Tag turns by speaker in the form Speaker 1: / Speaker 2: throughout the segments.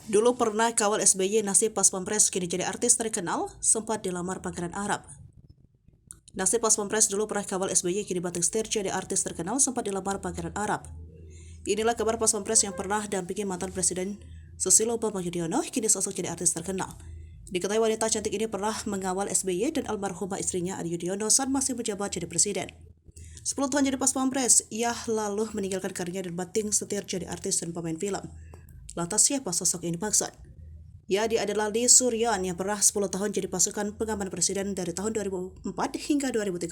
Speaker 1: Dulu pernah kawal SBY, nasib pas pampres kini jadi artis terkenal, sempat dilamar Pangeran Arab. Nasib pas pampres dulu pernah kawal SBY, kini banting setir jadi artis terkenal, sempat dilamar Pangeran Arab. Inilah kabar pas pampres yang pernah dampingi mantan Presiden Susilo Bambang Yudhoyono, kini sosok jadi artis terkenal. Diketahui wanita cantik ini pernah mengawal SBY dan almarhumah istrinya Ani Yudhoyono saat masih menjabat jadi presiden. 10 tahun jadi pas pampres, ia lalu meninggalkan karirnya dan banting setir jadi artis dan pemain film. Lantas siapa sosok ini maksud? Ya, dia adalah Lee Suryon yang pernah 10 tahun jadi pasukan pengaman presiden dari tahun 2004 hingga 2013.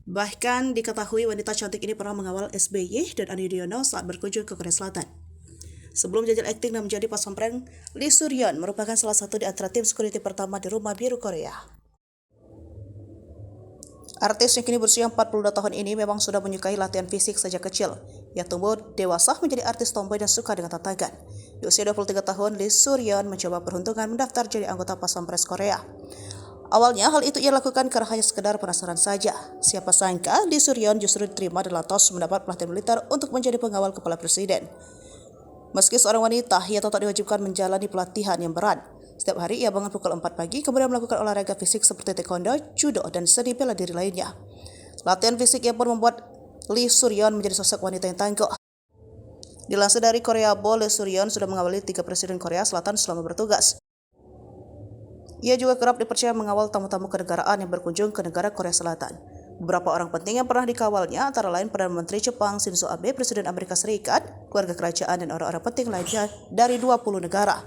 Speaker 1: Bahkan diketahui wanita cantik ini pernah mengawal SBY dan Ani Yudhoyono saat berkunjung ke Korea Selatan. Sebelum jajal akting dan menjadi pas pampres, Lee Suryon merupakan salah satu di antara tim security pertama di Rumah Biru Korea. Artis yang kini berusia 42 tahun ini memang sudah menyukai latihan fisik sejak kecil. Ia tumbuh dewasa menjadi artis tomboy dan suka dengan tantangan. Di usia 23 tahun, Lee Suryon mencoba peruntungan mendaftar jadi anggota pas pampres Korea. Awalnya hal itu ia lakukan karena hanya sekedar penasaran saja. Siapa sangka Lee Suryon justru diterima dan lantas mendapat pelatihan militer untuk menjadi pengawal kepala presiden. Meski seorang wanita, ia tetap diwajibkan menjalani pelatihan yang berat. Setiap hari ia bangun pukul 4 pagi, kemudian melakukan olahraga fisik seperti taekwondo, judo, dan seni bela diri lainnya. Latihan fisik yang pun membuat Lee Suryon menjadi sosok wanita yang tangguh. Dilansir dari Korea Bo, Lee Suryon sudah mengawali 3 presiden Korea Selatan selama bertugas. Ia juga kerap dipercaya mengawal tamu-tamu kenegaraan yang berkunjung ke negara Korea Selatan. Beberapa orang penting yang pernah dikawalnya antara lain Perdana Menteri Jepang Shinzo Abe, Presiden Amerika Serikat, keluarga kerajaan, dan orang-orang penting lainnya dari 20 negara.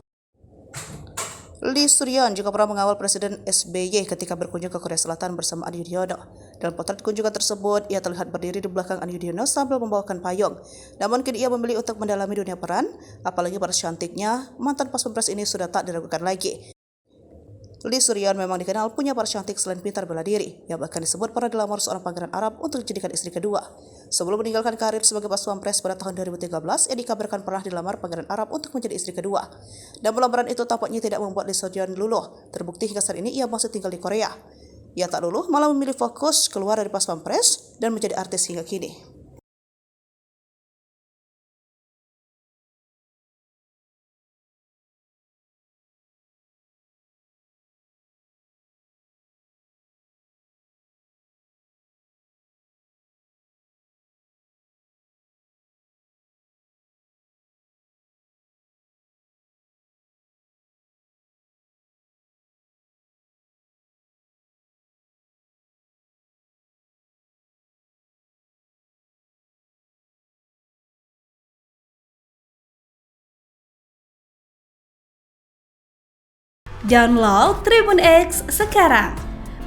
Speaker 1: Lee Suryon juga pernah mengawal Presiden SBY ketika berkunjung ke Korea Selatan bersama Ani Yudhoyono. Dalam potret kunjungan tersebut, ia terlihat berdiri di belakang Ani Yudhoyono sambil membawakan payung. Namun kini ia memilih untuk mendalami dunia peran, apalagi pada cantiknya, mantan pas pampres ini sudah tak diragukan lagi. Lee Suryon memang dikenal punya para cantik selain pintar bela diri, yang bahkan disebut pernah dilamar seorang pangeran Arab untuk dijadikan istri kedua. Sebelum meninggalkan karir sebagai pas pampres pada tahun 2013, ia dikabarkan pernah dilamar pangeran Arab untuk menjadi istri kedua. Dan lamaran itu tampaknya tidak membuat Lee Suryon luluh. Terbukti hingga saat ini ia masih tinggal di Korea. Ia tak luluh, malah memilih fokus keluar dari pas pampres dan menjadi artis hingga kini.
Speaker 2: Download Tribun X sekarang,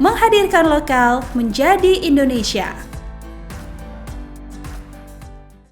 Speaker 2: menghadirkan lokal menjadi Indonesia.